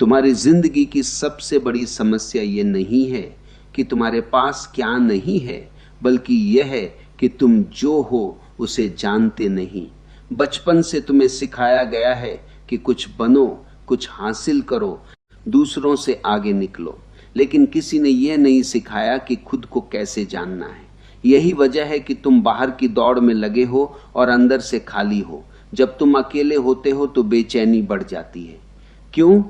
तुम्हारी जिंदगी की सबसे बड़ी समस्या ये नहीं है कि तुम्हारे पास क्या नहीं है, बल्कि यह है कि तुम जो हो उसे जानते नहीं। बचपन से तुम्हें सिखाया गया है कि कुछ बनो, कुछ हासिल करो, दूसरों से आगे निकलो, लेकिन किसी ने यह नहीं सिखाया कि खुद को कैसे जानना है। यही वजह है कि तुम बाहर की दौड़ में लगे हो और अंदर से खाली हो। जब तुम अकेले होते हो तो बेचैनी बढ़ जाती है। क्यों?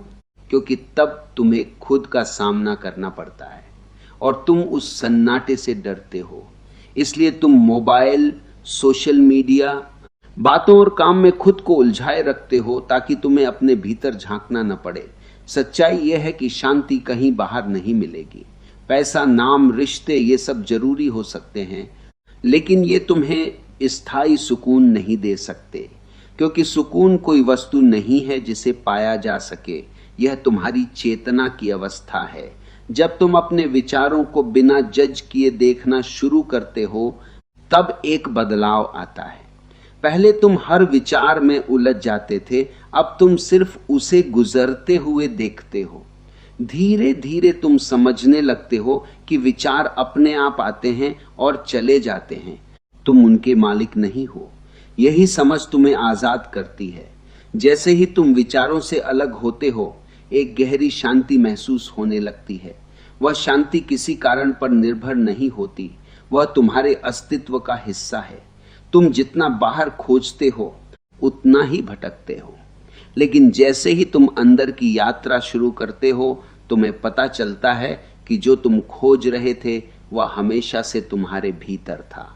क्योंकि तब तुम्हें खुद का सामना करना पड़ता है और तुम उस सन्नाटे से डरते हो। इसलिए तुम मोबाइल, सोशल मीडिया, बातों और काम में खुद को उलझाए रखते हो ताकि तुम्हें अपने भीतर झांकना न पड़े। सच्चाई यह है कि शांति कहीं बाहर नहीं मिलेगी। पैसा, नाम, रिश्ते ये सब जरूरी हो सकते हैं, लेकिन ये तुम्हें स्थायी सुकून नहीं दे सकते, क्योंकि सुकून कोई वस्तु नहीं है जिसे पाया जा सके। यह तुम्हारी चेतना की अवस्था है। जब तुम अपने विचारों को बिना जज किए देखना शुरू करते हो, तब एक बदलाव आता है। पहले तुम हर विचार में उलझ जाते थे, अब तुम सिर्फ उसे गुजरते हुए देखते हो। धीरे धीरे तुम समझने लगते हो कि विचार अपने आप आते हैं और चले जाते हैं, तुम उनके मालिक नहीं हो। यही समझ तुम्हें आजाद करती है। जैसे ही तुम विचारों से अलग होते हो, एक गहरी शांति महसूस होने लगती है। वह शांति किसी कारण पर निर्भर नहीं होती, वह तुम्हारे अस्तित्व का हिस्सा है। तुम जितना बाहर खोजते हो उतना ही भटकते हो, लेकिन जैसे ही तुम अंदर की यात्रा शुरू करते हो, तुम्हें पता चलता है कि जो तुम खोज रहे थे वह हमेशा से तुम्हारे भीतर था।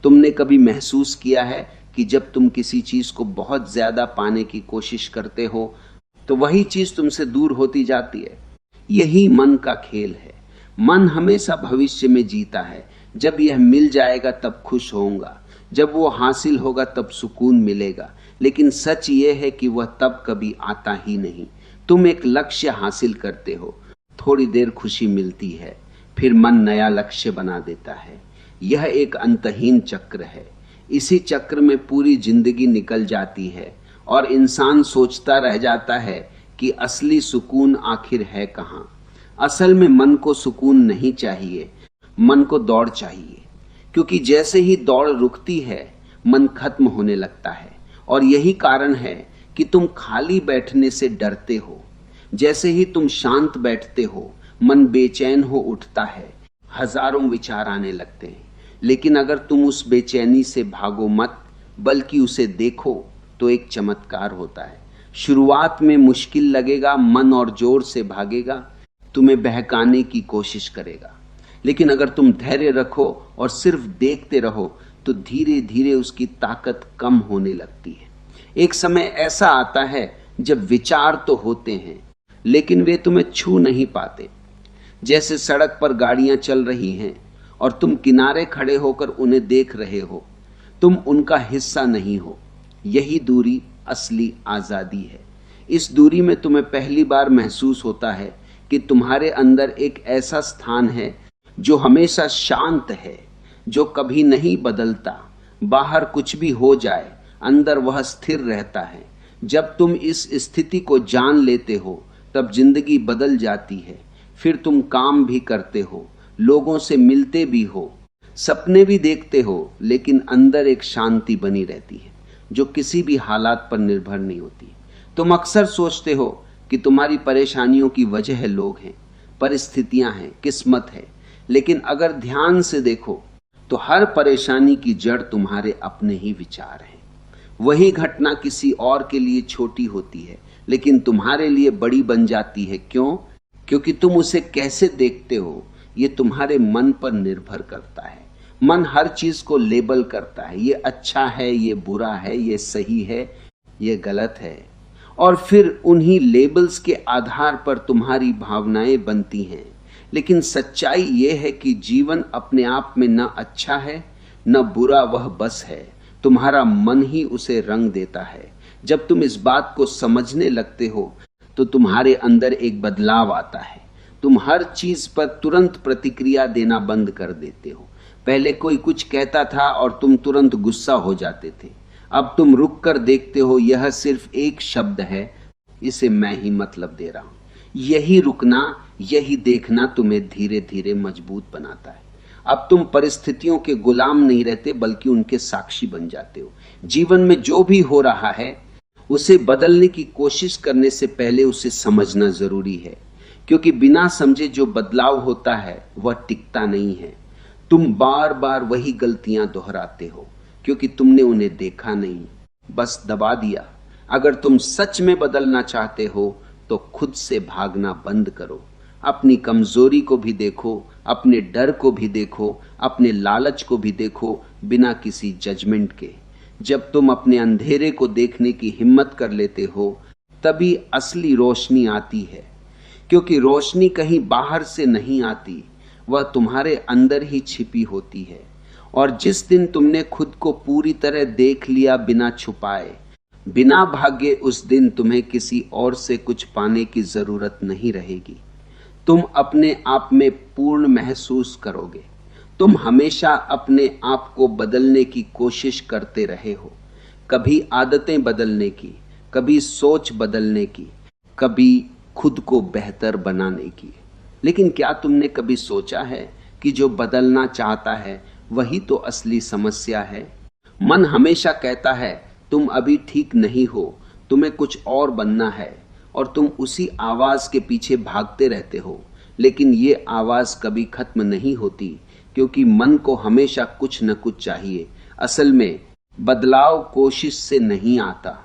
तुमने कभी महसूस किया है कि जब तुम किसी चीज को बहुत ज्यादा पाने की कोशिश करते हो तो वही चीज तुमसे दूर होती जाती है? यही मन का खेल है। मन हमेशा भविष्य में जीता है। जब यह मिल जाएगा तब खुश होऊंगा, जब वो हासिल होगा तब सुकून मिलेगा, लेकिन सच ये है कि वह तब कभी आता ही नहीं। तुम एक लक्ष्य हासिल करते हो, थोड़ी देर खुशी मिलती है, फिर मन नया लक्ष्य बना देता है। यह एक अंतहीन चक्र है। इसी चक्र में पूरी जिंदगी निकल जाती है और इंसान सोचता रह जाता है कि असली सुकून आखिर है कहाँ। असल में मन को सुकून नहीं चाहिए, मन को दौड़ चाहिए, क्योंकि जैसे ही दौड़ रुकती है मन खत्म होने लगता है। और यही कारण है कि तुम खाली बैठने से डरते हो। जैसे ही तुम शांत बैठते हो, मन बेचैन हो उठता है, हजारों विचार आने लगते हैं। लेकिन अगर तुम उस बेचैनी से भागो मत, बल्कि उसे देखो, तो एक चमत्कार होता है। शुरुआत में मुश्किल लगेगा, मन और जोर से भागेगा, तुम्हें बहकाने की कोशिश करेगा, लेकिन अगर तुम धैर्य रखो और सिर्फ देखते रहो तो धीरे धीरे उसकी ताकत कम होने लगती है। एक समय ऐसा आता है जब विचार तो होते हैं, लेकिन वे तुम्हें छू नहीं पाते। जैसे सड़क पर गाड़ियां चल रही हैं और तुम किनारे खड़े होकर उन्हें देख रहे हो, तुम उनका हिस्सा नहीं हो। यही दूरी असली आजादी है। इस दूरी में तुम्हें पहली बार महसूस होता है कि तुम्हारे अंदर एक ऐसा स्थान है जो हमेशा शांत है, जो कभी नहीं बदलता। बाहर कुछ भी हो जाए, अंदर वह स्थिर रहता है। जब तुम इस स्थिति को जान लेते हो, तब जिंदगी बदल जाती है। फिर तुम काम भी करते हो, लोगों से मिलते भी हो, सपने भी देखते हो, लेकिन अंदर एक शांति बनी रहती है जो किसी भी हालात पर निर्भर नहीं होती। तुम अक्सर सोचते हो कि तुम्हारी परेशानियों की वजह लोग हैं, परिस्थितियां हैं, किस्मत है, लेकिन अगर ध्यान से देखो तो हर परेशानी की जड़ तुम्हारे अपने ही विचार हैं। वही घटना किसी और के लिए छोटी होती है, लेकिन तुम्हारे लिए बड़ी बन जाती है। क्यों? क्योंकि तुम उसे कैसे देखते हो ये तुम्हारे मन पर निर्भर करता है। मन हर चीज को लेबल करता है, ये अच्छा है, ये बुरा है, ये सही है, ये गलत है, और फिर उन्हीं लेबल्स के आधार पर तुम्हारी भावनाएं बनती हैं। लेकिन सच्चाई ये है कि जीवन अपने आप में न अच्छा है न बुरा, वह बस है। तुम्हारा मन ही उसे रंग देता है। जब तुम इस बात को समझने लगते हो तो तुम्हारे अंदर एक बदलाव आता है। तुम हर चीज पर तुरंत प्रतिक्रिया देना बंद कर देते हो। पहले कोई कुछ कहता था और तुम तुरंत गुस्सा हो जाते थे। अब तुम रुक कर देखते हो, यह सिर्फ एक शब्द है, इसे मैं ही मतलब दे रहा हूं। यही रुकना, यही देखना तुम्हें धीरे धीरे मजबूत बनाता है। अब तुम परिस्थितियों के गुलाम नहीं रहते, बल्कि उनके साक्षी बन जाते हो। जीवन में जो भी हो रहा है उसे बदलने की कोशिश करने से पहले उसे समझना जरूरी है, क्योंकि बिना समझे जो बदलाव होता है वह टिकता नहीं है। तुम बार बार वही गलतियां दोहराते हो क्योंकि तुमने उन्हें देखा नहीं, बस दबा दिया। अगर तुम सच में बदलना चाहते हो तो खुद से भागना बंद करो। अपनी कमजोरी को भी देखो, अपने डर को भी देखो, अपने लालच को भी देखो, बिना किसी जजमेंट के। जब तुम अपने अंधेरे को देखने की हिम्मत कर लेते हो, तभी असली रोशनी आती है, क्योंकि रोशनी कहीं बाहर से नहीं आती, वह तुम्हारे अंदर ही छिपी होती है। और जिस दिन तुमने खुद को पूरी तरह देख लिया बिना छुपाए, बिना भागे, उस दिन तुम्हें किसी और से कुछ पाने की जरूरत नहीं रहेगी। तुम अपने आप में पूर्ण महसूस करोगे। तुम हमेशा अपने आप को बदलने की कोशिश करते रहे हो, कभी आदतें बदलने की, कभी सोच बदलने की, कभी खुद को बेहतर बनाने की। लेकिन क्या तुमने कभी सोचा है कि जो बदलना चाहता है वही तो असली समस्या है? मन हमेशा कहता है तुम अभी ठीक नहीं हो, तुम्हें कुछ और बनना है, और तुम उसी आवाज के पीछे भागते रहते हो। लेकिन ये आवाज कभी खत्म नहीं होती, क्योंकि मन को हमेशा कुछ न कुछ चाहिए। असल में बदलाव कोशिश से नहीं आता,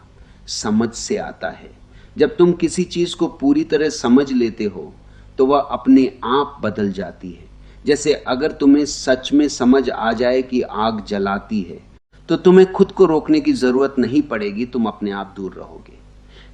समझ से आता है। जब तुम किसी चीज को पूरी तरह समझ लेते हो तो वह अपने आप बदल जाती है। जैसे अगर तुम्हें सच में समझ आ जाए कि आग जलाती है, तो तुम्हें खुद को रोकने की जरूरत नहीं पड़ेगी, तुम अपने आप दूर रहोगे।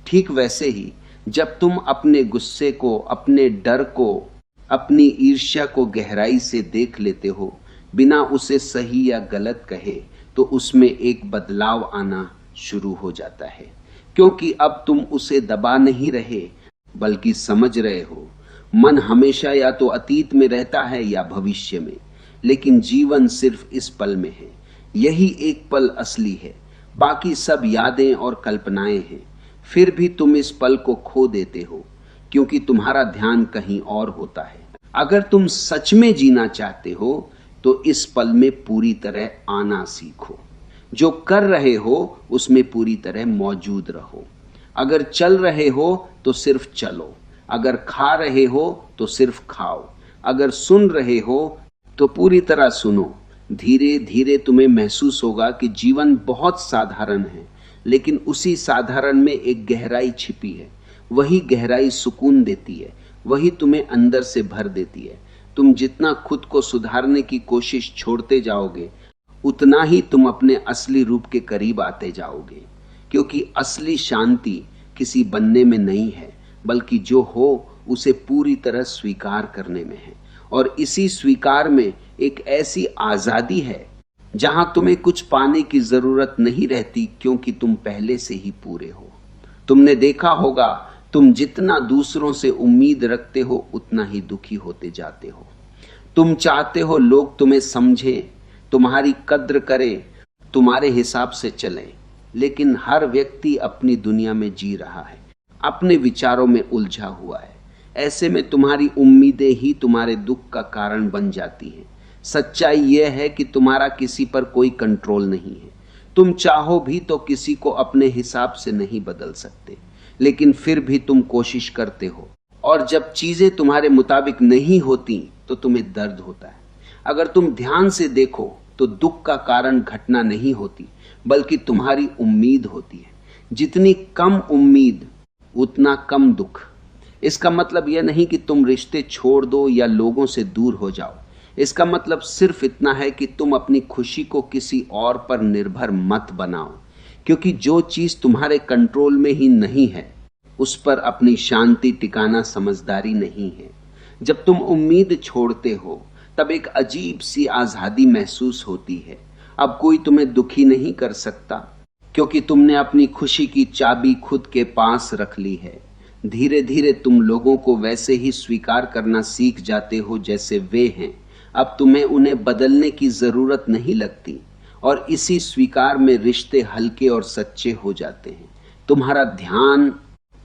ठीक वैसे ही जब तुम अपने गुस्से को, अपने डर को, अपनी ईर्ष्या को गहराई से देख लेते हो, बिना उसे सही या गलत कहे, तो उसमें एक बदलाव आना शुरू हो जाता है, क्योंकि अब तुम उसे दबा नहीं रहे बल्कि समझ रहे हो। मन हमेशा या तो अतीत में रहता है या भविष्य में, लेकिन जीवन सिर्फ इस पल में है। यही एक पल असली है, बाकी सब यादें और कल्पनाएं हैं। फिर भी तुम इस पल को खो देते हो, क्योंकि तुम्हारा ध्यान कहीं और होता है। अगर तुम सच में जीना चाहते हो तो इस पल में पूरी तरह आना सीखो। जो कर रहे हो उसमें पूरी तरह मौजूद रहो। अगर चल रहे हो तो सिर्फ चलो, अगर खा रहे हो तो सिर्फ खाओ, अगर सुन रहे हो तो पूरी तरह सुनो। धीरे धीरे तुम्हें महसूस होगा कि जीवन बहुत साधारण है, लेकिन उसी साधारण में एक गहराई छिपी है। वही गहराई सुकून देती है, वही तुम्हें अंदर से भर देती है। तुम जितना खुद को सुधारने की कोशिश छोड़ते जाओगे, उतना ही तुम अपने असली रूप के करीब आते जाओगे, क्योंकि असली शांति किसी बनने में नहीं है, बल्कि जो हो उसे पूरी तरह स्वीकार करने में है। और इसी स्वीकार में एक ऐसी आजादी है जहां तुम्हें कुछ पाने की जरूरत नहीं रहती, क्योंकि तुम पहले से ही पूरे हो। तुमने देखा होगा, तुम जितना दूसरों से उम्मीद रखते हो उतना ही दुखी होते जाते हो। तुम चाहते हो लोग तुम्हें समझें, तुम्हारी कद्र करें, तुम्हारे हिसाब से चलें, लेकिन हर व्यक्ति अपनी दुनिया में जी रहा है, अपने विचारों में उलझा हुआ है। ऐसे में तुम्हारी उम्मीदें ही तुम्हारे दुख का कारण बन जाती हैं। सच्चाई यह है कि तुम्हारा किसी पर कोई कंट्रोल नहीं है। तुम चाहो भी तो किसी को अपने हिसाब से नहीं बदल सकते, लेकिन फिर भी तुम कोशिश करते हो। और जब चीजें तुम्हारे मुताबिक नहीं होती तो तुम्हें दर्द होता है। अगर तुम ध्यान से देखो तो दुख का कारण घटना नहीं होती, बल्कि तुम्हारी उम्मीद होती है। जितनी कम उम्मीद उतना कम दुख। इसका मतलब यह नहीं कि तुम रिश्ते छोड़ दो या लोगों से दूर हो जाओ। इसका मतलब सिर्फ इतना है कि तुम अपनी खुशी को किसी और पर निर्भर मत बनाओ, क्योंकि जो चीज तुम्हारे कंट्रोल में ही नहीं है उस पर अपनी शांति टिकाना समझदारी नहीं है। जब तुम उम्मीद छोड़ते हो तब एक अजीब सी आजादी महसूस होती है। अब कोई तुम्हें दुखी नहीं कर सकता, क्योंकि तुमने अपनी खुशी की चाबी खुद के पास रख ली है। धीरे धीरे तुम लोगों को वैसे ही स्वीकार करना सीख जाते हो जैसे वे हैं। अब तुम्हें उन्हें बदलने की जरूरत नहीं लगती, और इसी स्वीकार में रिश्ते हल्के और सच्चे हो जाते हैं। तुम्हारा ध्यान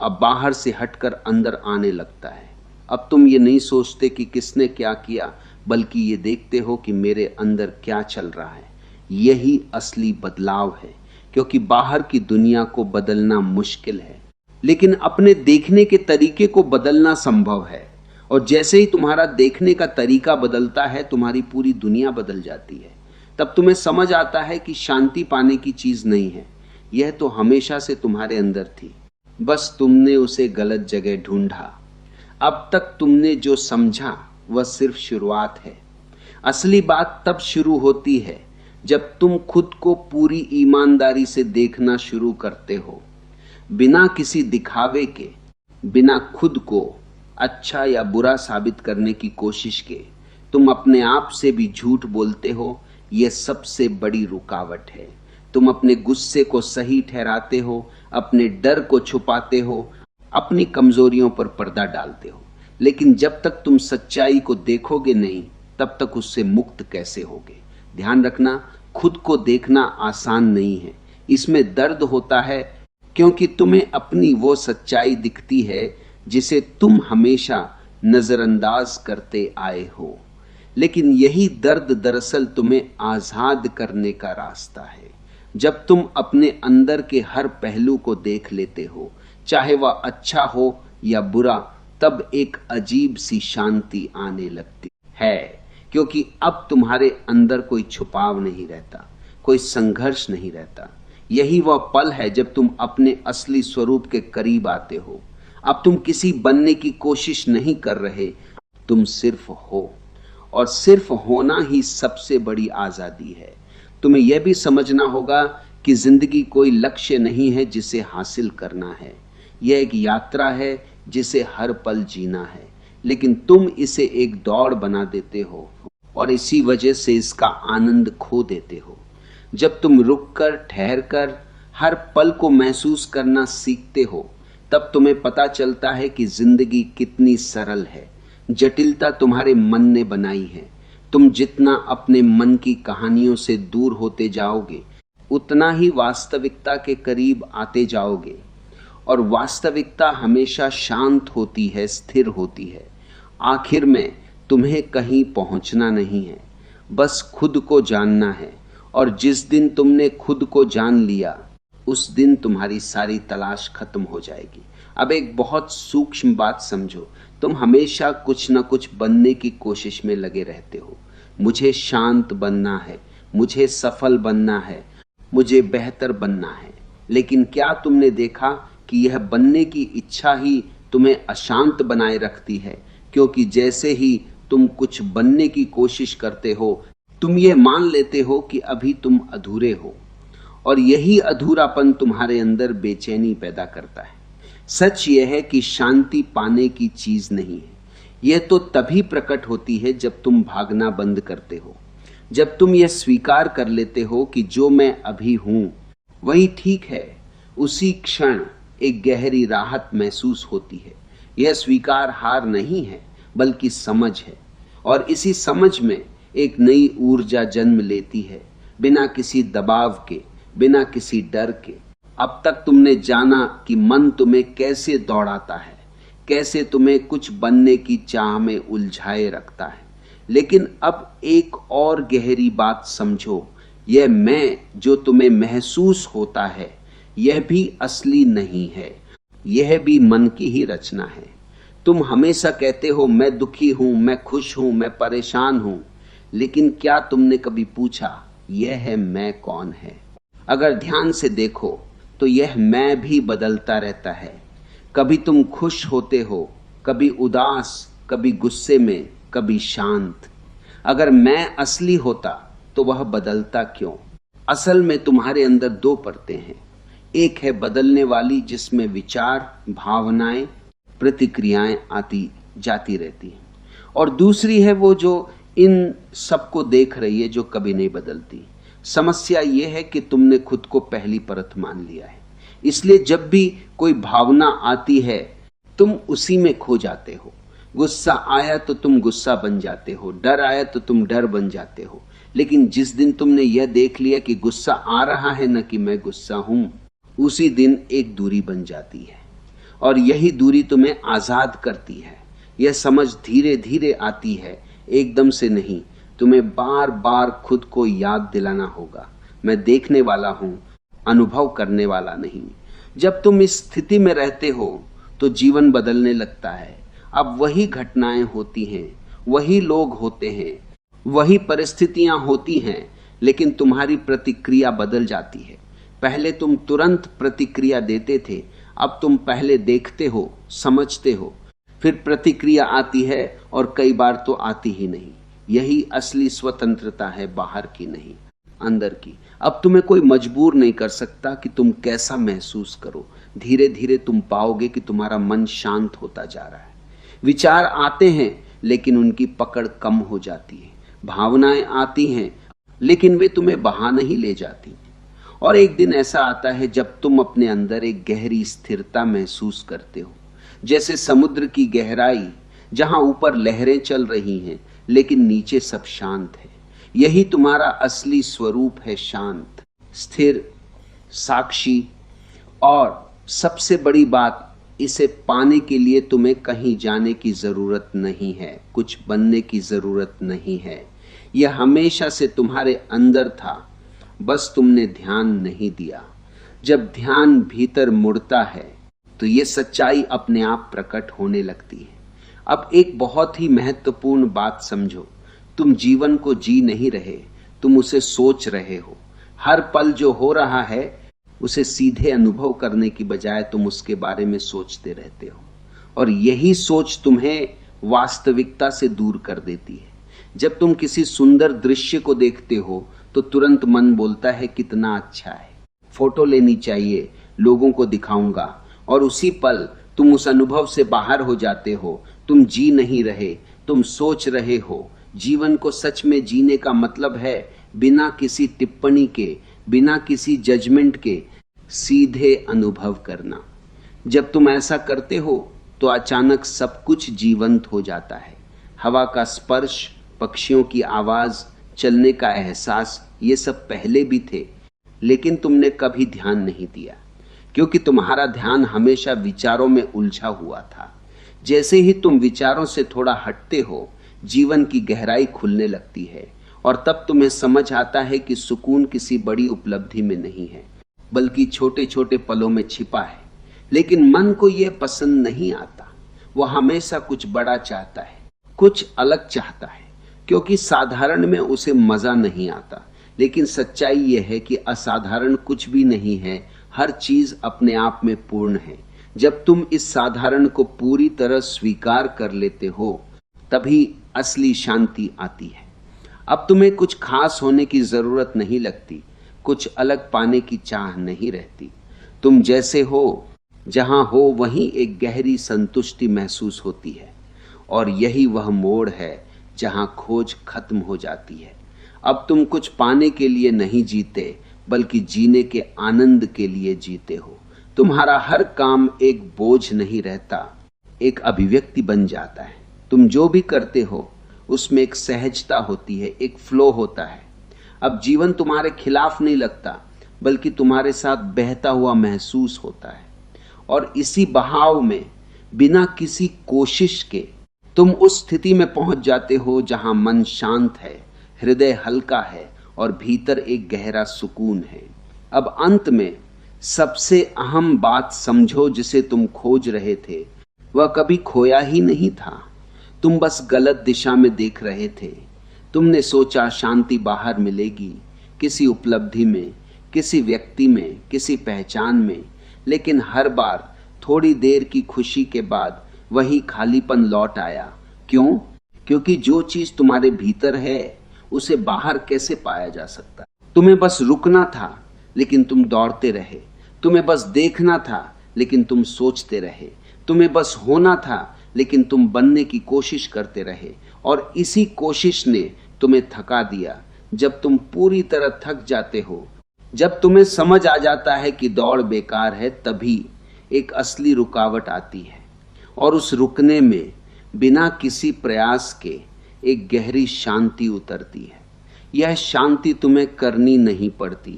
अब बाहर से हटकर अंदर आने लगता है। अब तुम ये नहीं सोचते कि किसने क्या किया, बल्कि ये देखते हो कि मेरे अंदर क्या चल रहा है। यही असली बदलाव है, क्योंकि बाहर की दुनिया को बदलना मुश्किल है, लेकिन अपने देखने के तरीके को बदलना संभव है। और जैसे ही तुम्हारा देखने का तरीका बदलता है, तुम्हारी पूरी दुनिया बदल जाती है। तब तुम्हें समझ आता है कि शांति पाने की चीज नहीं है, यह तो हमेशा से तुम्हारे अंदर थी, बस तुमने उसे गलत जगह ढूंढा। अब तक तुमने जो समझा वह सिर्फ शुरुआत है। असली बात तब शुरू होती है जब तुम खुद को पूरी ईमानदारी से देखना शुरू करते हो, बिना किसी दिखावे के, बिना खुद को अच्छा या बुरा साबित करने की कोशिश के। तुम अपने आप से भी झूठ बोलते हो, यह सबसे बड़ी रुकावट है। तुम अपने गुस्से को सही ठहराते हो, अपने डर को छुपाते हो, अपनी कमजोरियों पर पर्दा डालते हो। लेकिन जब तक तुम सच्चाई को देखोगे नहीं, तब तक उससे मुक्त कैसे होगे। ध्यान रखना, खुद को देखना आसान नहीं है, इसमें दर्द होता है, क्योंकि तुम्हें अपनी वो सच्चाई दिखती है जिसे तुम हमेशा नजरअंदाज करते आए हो। लेकिन यही दर्द दरअसल तुम्हें आजाद करने का रास्ता है। जब तुम अपने अंदर के हर पहलू को देख लेते हो, चाहे वह अच्छा हो या बुरा, तब एक अजीब सी शांति आने लगती है, क्योंकि अब तुम्हारे अंदर कोई छुपाव नहीं रहता, कोई संघर्ष नहीं रहता। यही वह पल है जब तुम अपने असली स्वरूप के करीब आते हो। अब तुम किसी बनने की कोशिश नहीं कर रहे, तुम सिर्फ हो, और सिर्फ होना ही सबसे बड़ी आजादी है। तुम्हें यह भी समझना होगा कि जिंदगी कोई लक्ष्य नहीं है जिसे हासिल करना है, यह एक यात्रा है जिसे हर पल जीना है। लेकिन तुम इसे एक दौड़ बना देते हो, और इसी वजह से इसका आनंद खो देते हो। जब तुम रुककर, ठहरकर हर पल को महसूस करना सीखते हो, तब तुम्हें पता चलता है कि जिंदगी कितनी सरल है। जटिलता तुम्हारे मन ने बनाई है। तुम जितना अपने मन की कहानियों से दूर होते जाओगे, उतना ही वास्तविकता के करीब आते जाओगे। और वास्तविकता हमेशा शांत होती है, स्थिर होती है। आखिर में तुम्हें कहीं पहुंचना नहीं है, बस खुद को जानना है। और जिस दिन तुमने खुद को जान लिया, उस दिन तुम्हारी सारी तलाश खत्म हो जाएगी। अब एक बहुत सूक्ष्म बात समझो, तुम हमेशा कुछ न कुछ बनने की कोशिश में लगे रहते हो। मुझे शांत बनना है, मुझे सफल बनना है, मुझे बेहतर बनना है। लेकिन क्या तुमने देखा कि यह बनने की इच्छा ही तुम्हें अशांत बनाए रखती है? क्योंकि जैसे ही तुम कुछ बनने की कोशिश करते हो, तुम ये मान लेते हो कि अभी तुम अधूरे हो, और यही अधूरापन तुम्हारे अंदर बेचैनी पैदा करता है। सच यह है कि शांति पाने की चीज नहीं है। यह तो तभी प्रकट होती है जब तुम भागना बंद करते हो, जब तुम यह स्वीकार कर लेते हो कि जो मैं अभी हूं वही ठीक है। उसी क्षण एक गहरी राहत महसूस होती है। यह स्वीकार हार नहीं है, बल्कि समझ है, और इसी समझ में एक नई ऊर्जा जन्म लेती है, बिना किसी दबाव के, बिना किसी डर के। अब तक तुमने जाना कि मन तुम्हें कैसे दौड़ाता है, कैसे तुम्हें कुछ बनने की चाह में उलझाए रखता है। लेकिन अब एक और गहरी बात समझो, यह मैं जो तुम्हें महसूस होता है, यह भी असली नहीं है, यह भी मन की ही रचना है। तुम हमेशा कहते हो मैं दुखी हूं, मैं खुश हूं, मैं परेशान हूं, लेकिन क्या तुमने कभी पूछा यह है मैं कौन है? अगर ध्यान से देखो तो यह मैं भी बदलता रहता है। कभी तुम खुश होते हो, कभी उदास, कभी गुस्से में, कभी शांत। अगर मैं असली होता तो वह बदलता क्यों? असल में तुम्हारे अंदर दो परतें हैं। एक है बदलने वाली, जिसमें विचार, भावनाएं, प्रतिक्रियाएं आती जाती रहती हैं, और दूसरी है वो जो इन सबको देख रही है, जो कभी नहीं बदलती। समस्या यह है कि तुमने खुद को पहली परत मान लिया है, इसलिए जब भी कोई भावना आती है तुम उसी में खो जाते हो। गुस्सा आया तो तुम गुस्सा बन जाते हो, डर आया तो तुम डर बन जाते हो। लेकिन जिस दिन तुमने यह देख लिया कि गुस्सा आ रहा है न कि मैं गुस्सा हूं, उसी दिन एक दूरी बन जाती है। और यही दूरी तुम्हें आजाद करती है। यह समझ धीरे धीरे आती है, एकदम से नहीं। तुम्हें बार बार खुद को याद दिलाना होगा, मैं देखने वाला हूं, अनुभव करने वाला नहीं। जब तुम इस स्थिति में रहते हो तो जीवन बदलने लगता है। अब वही घटनाएं होती हैं, वही लोग होते हैं, वही परिस्थितियां होती हैं, लेकिन तुम्हारी प्रतिक्रिया बदल जाती है। पहले तुम तुरंत प्रतिक्रिया देते थे, अब तुम पहले देखते हो, समझते हो, फिर प्रतिक्रिया आती है, और कई बार तो आती ही नहीं। यही असली स्वतंत्रता है, बाहर की नहीं, अंदर की। अब तुम्हें कोई मजबूर नहीं कर सकता कि तुम कैसा महसूस करो। धीरे धीरे तुम पाओगे कि तुम्हारा मन शांत होता जा रहा है। विचार आते हैं लेकिन उनकी पकड़ कम हो जाती है। भावनाएं आती हैं लेकिन वे तुम्हें बहा नहीं ले जाती। और एक दिन ऐसा आता है जब तुम अपने अंदर एक गहरी स्थिरता महसूस करते हो, जैसे समुद्र की गहराई, जहां ऊपर लहरें चल रही हैं लेकिन नीचे सब शांत है। यही तुम्हारा असली स्वरूप है, शांत, स्थिर, साक्षी। और सबसे बड़ी बात, इसे पाने के लिए तुम्हें कहीं जाने की जरूरत नहीं है, कुछ बनने की जरूरत नहीं है। यह हमेशा से तुम्हारे अंदर था, बस तुमने ध्यान नहीं दिया। जब ध्यान भीतर मुड़ता है तो ये सच्चाई अपने आप प्रकट होने लगती है। अब एक बहुत ही महत्वपूर्ण बात समझो, तुम जीवन को जी नहीं रहे, तुम उसे सोच रहे हो। हर पल जो हो रहा है उसे सीधे अनुभव करने की बजाय तुम उसके बारे में सोचते रहते हो, और यही सोच तुम्हें वास्तविकता से दूर कर देती है। जब तुम किसी सुंदर दृश्य को देखते हो तो तुरंत मन बोलता है कितना अच्छा है, फोटो लेनी चाहिए, लोगों को दिखाऊंगा, और उसी पल तुम उस अनुभव से बाहर हो जाते हो। तुम जी नहीं रहे, तुम सोच रहे हो। जीवन को सच में जीने का मतलब है बिना किसी टिप्पणी के, बिना किसी जजमेंट के, सीधे अनुभव करना। जब तुम ऐसा करते हो तो अचानक सब कुछ जीवंत हो जाता है। हवा का स्पर्श, पक्षियों की आवाज, चलने का एहसास, ये सब पहले भी थे, लेकिन तुमने कभी ध्यान नहीं दिया, क्योंकि तुम्हारा ध्यान हमेशा विचारों में उलझा हुआ था। जैसे ही तुम विचारों से थोड़ा हटते हो, जीवन की गहराई खुलने लगती है, और तब तुम्हें समझ आता है कि सुकून किसी बड़ी उपलब्धि में नहीं है, बल्कि छोटे छोटे पलों में छिपा है। लेकिन मन को यह पसंद नहीं आता, वह हमेशा कुछ बड़ा चाहता है, कुछ अलग चाहता है, क्योंकि साधारण में उसे मजा नहीं आता। लेकिन सच्चाई यह है कि असाधारण कुछ भी नहीं है, हर चीज अपने आप में पूर्ण है। जब तुम इस साधारण को पूरी तरह स्वीकार कर लेते हो, तभी असली शांति आती है। अब तुम्हें कुछ खास होने की जरूरत नहीं लगती, कुछ अलग पाने की चाह नहीं रहती। तुम जैसे हो, जहां हो, वहीं एक गहरी संतुष्टि महसूस होती है, और यही वह मोड़ है जहां खोज खत्म हो जाती है। अब तुम कुछ पाने के लिए नहीं जीते, बल्कि जीने के आनंद के लिए जीते हो। तुम्हारा हर काम एक बोझ नहीं रहता, एक अभिव्यक्ति बन जाता है। तुम जो भी करते हो उसमें एक सहजता होती है, एक फ्लो होता है। अब जीवन तुम्हारे खिलाफ नहीं लगता, बल्कि तुम्हारे साथ बहता हुआ महसूस होता है। और इसी बहाव में, बिना किसी कोशिश के, तुम उस स्थिति में पहुंच जाते हो जहां मन शांत है, हृदय हल्का है, और भीतर एक गहरा सुकून है। अब अंत में सबसे अहम बात समझो, जिसे तुम खोज रहे थे वह कभी खोया ही नहीं था। तुम बस गलत दिशा में देख रहे थे। तुमने सोचा शांति बाहर मिलेगी, किसी उपलब्धि में, किसी व्यक्ति में, किसी पहचान में। लेकिन हर बार थोड़ी देर की खुशी के बाद वही खालीपन लौट आया। क्यों? क्योंकि जो चीज तुम्हारे भीतर है उसे बाहर कैसे पाया जा सकता? तुम्हें बस रुकना था, लेकिन तुम दौड़ते रहे। तुम्हें बस देखना था, लेकिन तुम सोचते रहे। तुम्हें बस होना था, लेकिन तुम बनने की कोशिश करते रहे। और इसी कोशिश ने तुम्हें थका दिया। जब तुम पूरी तरह थक जाते हो, जब तुम्हें समझ आ जाता है कि दौड़ बेकार है, तभी एक असली रुकावट आती है। और उस रुकने में बिना किसी प्रयास के एक गहरी शांति उतरती है। यह शांति तुम्हें करनी नहीं पड़ती,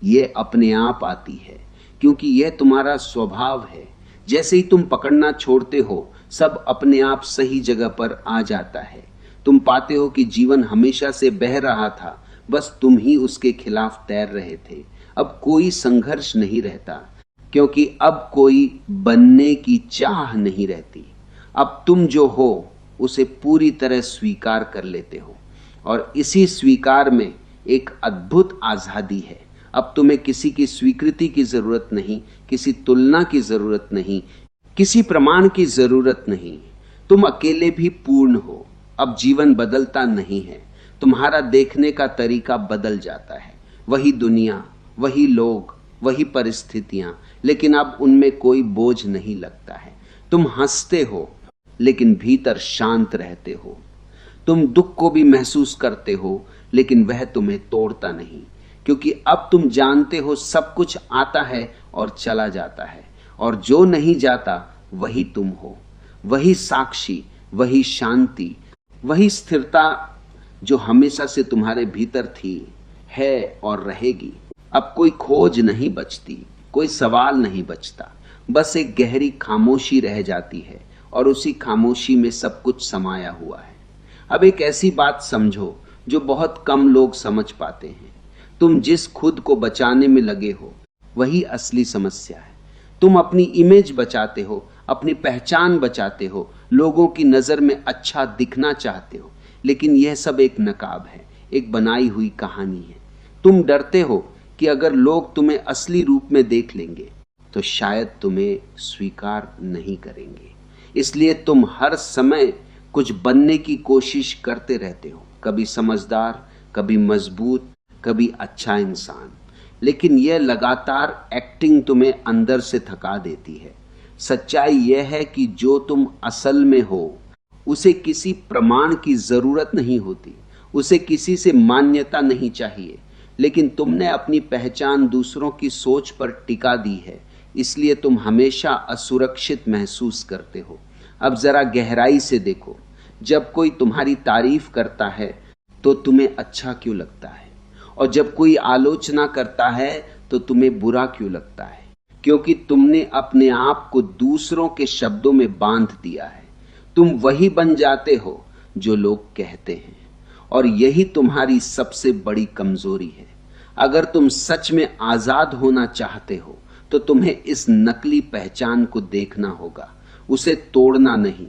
ये अपने आप आती है, क्योंकि यह तुम्हारा स्वभाव है। जैसे ही तुम पकड़ना छोड़ते हो, सब अपने आप सही जगह पर आ जाता है। तुम पाते हो कि जीवन हमेशा से बह रहा था, बस तुम ही उसके खिलाफ तैर रहे थे। अब कोई संघर्ष नहीं रहता, क्योंकि अब कोई बनने की चाह नहीं रहती। अब तुम जो हो उसे पूरी तरह स्वीकार कर लेते हो, और इसी स्वीकार में एक अद्भुत आजादी है। अब तुम्हें किसी की स्वीकृति की जरूरत नहीं, किसी तुलना की जरूरत नहीं, किसी प्रमाण की जरूरत नहीं। तुम अकेले भी पूर्ण हो। अब जीवन बदलता नहीं है, तुम्हारा देखने का तरीका बदल जाता है। वही दुनिया, वही लोग, वही परिस्थितियां, लेकिन अब उनमें कोई बोझ नहीं लगता है। तुम हंसते हो लेकिन भीतर शांत रहते हो। तुम दुख को भी महसूस करते हो, लेकिन वह तुम्हें तोड़ता नहीं, क्योंकि अब तुम जानते हो सब कुछ आता है और चला जाता है, और जो नहीं जाता वही तुम हो। वही साक्षी, वही शांति, वही स्थिरता जो हमेशा से तुम्हारे भीतर थी, है और रहेगी। अब कोई खोज नहीं बचती, कोई सवाल नहीं बचता, बस एक गहरी खामोशी रह जाती है, और उसी खामोशी में सब कुछ समाया हुआ है। अब एक ऐसी बात समझो जो बहुत कम लोग समझ पाते हैं। तुम जिस खुद को बचाने में लगे हो वही असली समस्या है। तुम अपनी इमेज बचाते हो, अपनी पहचान बचाते हो, लोगों की नजर में अच्छा दिखना चाहते हो, लेकिन यह सब एक नकाब है, एक बनाई हुई कहानी है। तुम डरते हो कि अगर लोग तुम्हें असली रूप में देख लेंगे तो शायद तुम्हें स्वीकार नहीं करेंगे, इसलिए तुम हर समय कुछ बनने की कोशिश करते रहते हो, कभी समझदार, कभी मजबूत, कभी अच्छा इंसान। लेकिन यह लगातार एक्टिंग तुम्हें अंदर से थका देती है। सच्चाई यह है कि जो तुम असल में हो उसे किसी प्रमाण की जरूरत नहीं होती, उसे किसी से मान्यता नहीं चाहिए, लेकिन तुमने अपनी पहचान दूसरों की सोच पर टिका दी है, इसलिए तुम हमेशा असुरक्षित महसूस करते हो। अब जरा गहराई से देखो, जब कोई तुम्हारी तारीफ करता है तो तुम्हें अच्छा क्यों लगता है, और जब कोई आलोचना करता है तो तुम्हें बुरा क्यों लगता है? क्योंकि तुमने अपने आप को दूसरों के शब्दों में बांध दिया है। तुम वही बन जाते हो जो लोग कहते हैं, और यही तुम्हारी सबसे बड़ी कमजोरी है। अगर तुम सच में आजाद होना चाहते हो तो तुम्हें इस नकली पहचान को देखना होगा, उसे तोड़ना नहीं,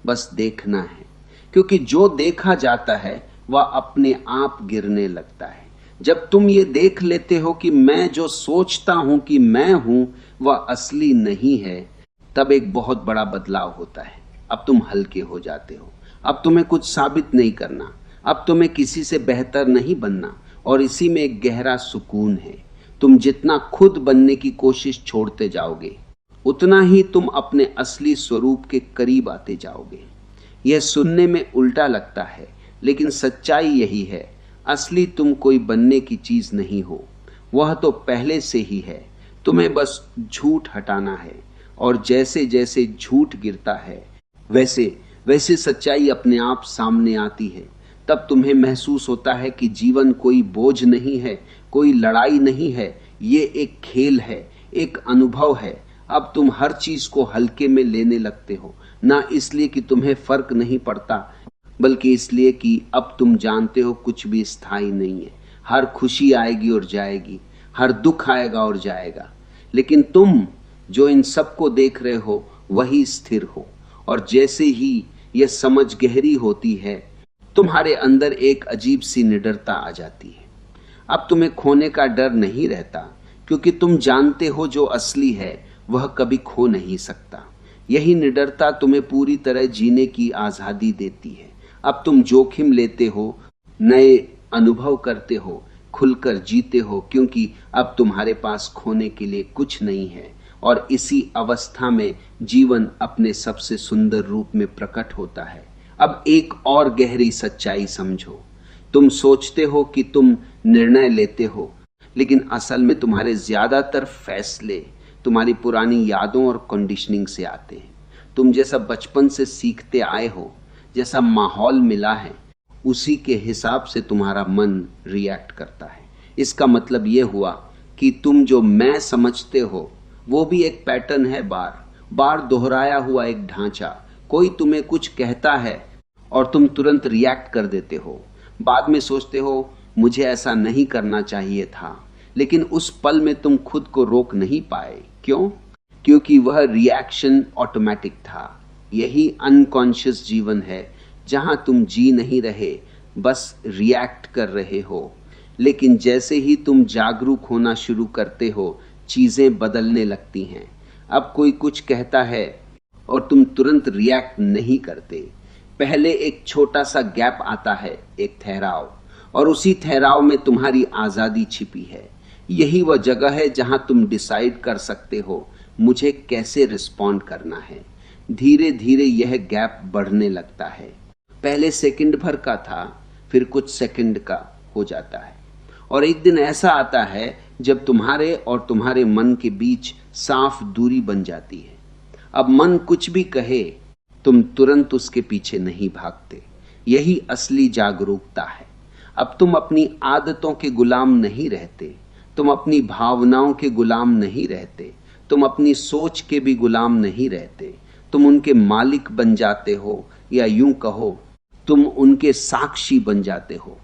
बस देखना है, क्योंकि जो देखा जाता है वह अपने आप गिरने लगता है। जब तुम ये देख लेते हो कि मैं जो सोचता हूं कि मैं हूं वह असली नहीं है, तब एक बहुत बड़ा बदलाव होता है। अब तुम हल्के हो जाते हो। अब तुम्हें कुछ साबित नहीं करना, अब तुम्हें किसी से बेहतर नहीं बनना, और इसी में एक गहरा सुकून है। तुम जितना खुद बनने की कोशिश छोड़ते जाओगे, उतना ही तुम अपने असली स्वरूप के करीब आते जाओगे। यह सुनने में उल्टा लगता है, लेकिन सच्चाई यही है। असली तुम कोई बनने की चीज नहीं हो, वह तो पहले से ही है। तुम्हें बस झूठ हटाना है, और जैसे जैसे झूठ गिरता है वैसे वैसे सच्चाई अपने आप सामने आती है। तब तुम्हें महसूस होता है कि जीवन कोई बोझ नहीं है, कोई लड़ाई नहीं है, ये एक खेल है, एक अनुभव है। अब तुम हर चीज को हल्के में लेने लगते हो, ना इसलिए कि तुम्हें फर्क नहीं पड़ता, बल्कि इसलिए कि अब तुम जानते हो कुछ भी स्थायी नहीं है। हर खुशी आएगी और जाएगी, हर दुख आएगा और जाएगा, लेकिन तुम जो इन सबको देख रहे हो वही स्थिर हो। और जैसे ही यह समझ गहरी होती है, तुम्हारे अंदर एक अजीब सी निडरता आ जाती है। अब तुम्हें खोने का डर नहीं रहता, क्योंकि तुम जानते हो जो असली है वह कभी खो नहीं सकता। यही निडरता तुम्हें पूरी तरह जीने की आजादी देती है। अब तुम जोखिम लेते हो, नए अनुभव करते हो, खुलकर जीते हो, क्योंकि अब तुम्हारे पास खोने के लिए कुछ नहीं है। और इसी अवस्था में जीवन अपने सबसे सुंदर रूप में प्रकट होता है। अब एक और गहरी सच्चाई समझो। तुम सोचते हो कि तुम निर्णय लेते हो, लेकिन असल में तुम्हारे ज्यादातर फैसले तुम्हारी पुरानी यादों और कंडीशनिंग से आते हैं। तुम जैसा बचपन से सीखते आए हो, जैसा माहौल मिला है, उसी के हिसाब से तुम्हारा मन रिएक्ट करता है। इसका मतलब यह हुआ कि तुम जो मैं समझते हो वो भी एक पैटर्न है बार, बार दोहराया हुआ एक ढांचा। कोई तुम्हें कुछ कहता है और तुम तुरंत रिएक्ट कर देते हो। बाद में सोचते हो मुझे ऐसा नहीं करना चाहिए था, लेकिन उस पल में तुम खुद को रोक नहीं पाए। क्यों? क्योंकि वह रिएक्शन ऑटोमेटिक था। यही अनकॉन्शियस जीवन है, जहां तुम जी नहीं रहे, बस रिएक्ट कर रहे हो। लेकिन जैसे ही तुम जागरूक होना शुरू करते हो, चीजें बदलने लगती हैं। अब कोई कुछ कहता है और तुम तुरंत रिएक्ट नहीं करते। पहले एक छोटा सा गैप आता है, एक ठहराव, और उसी ठहराव में तुम्हारी आजादी छिपी है। यही वह जगह है जहां तुम डिसाइड कर सकते हो मुझे कैसे रिस्पॉन्ड करना है। धीरे धीरे यह गैप बढ़ने लगता है। पहले सेकंड भर का था, फिर कुछ सेकंड का हो जाता है, और एक दिन ऐसा आता है जब तुम्हारे और तुम्हारे मन के बीच साफ दूरी बन जाती है। अब मन कुछ भी कहे, तुम तुरंत उसके पीछे नहीं भागते। यही असली जागरूकता है। अब तुम अपनी आदतों के गुलाम नहीं रहते, तुम अपनी भावनाओं के गुलाम नहीं रहते, तुम अपनी सोच के भी गुलाम नहीं रहते। तुम उनके मालिक बन जाते हो, या यूं कहो तुम उनके साक्षी बन जाते हो।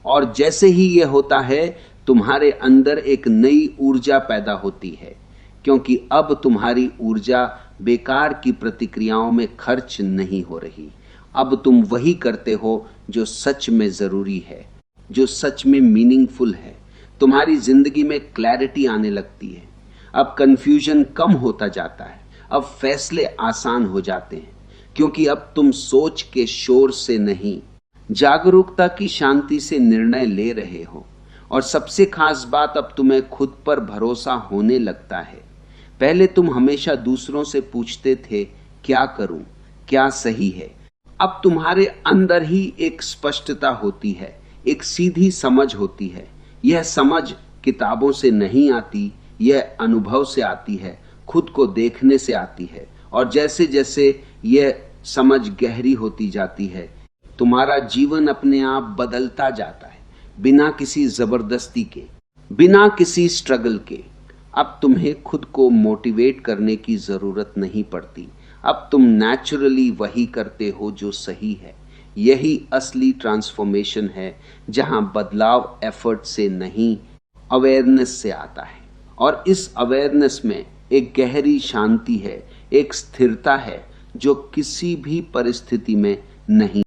और जैसे ही यह होता है, तुम्हारे अंदर एक नई ऊर्जा पैदा होती है, क्योंकि अब तुम्हारी ऊर्जा बेकार की प्रतिक्रियाओं में खर्च नहीं हो रही। अब तुम वही करते हो जो सच में जरूरी है, जो सच में मीनिंगफुल है। तुम्हारी जिंदगी में क्लैरिटी आने लगती है। अब कंफ्यूजन कम होता जाता है, अब फैसले आसान हो जाते हैं, क्योंकि अब तुम सोच के शोर से नहीं, जागरूकता की शांति से निर्णय ले रहे हो। और सबसे खास बात, अब तुम्हें खुद पर भरोसा होने लगता है। पहले तुम हमेशा दूसरों से पूछते थे क्या करूं, क्या सही है। अब तुम्हारे अंदर ही एक स्पष्टता होती है, एक सीधी समझ होती है। यह समझ किताबों से नहीं आती, यह अनुभव से आती है, खुद को देखने से आती है। और जैसे जैसे यह समझ गहरी होती जाती है, तुम्हारा जीवन अपने आप बदलता जाता है, बिना किसी जबरदस्ती के, बिना किसी स्ट्रगल के। अब तुम्हें खुद को मोटिवेट करने की जरूरत नहीं पड़ती। अब तुम नेचुरली वही करते हो जो सही है। यही असली ट्रांसफॉर्मेशन है, जहां बदलाव एफर्ट से नहीं, अवेयरनेस से आता है। और इस अवेयरनेस में एक गहरी शांति है, एक स्थिरता है जो किसी भी परिस्थिति में नहीं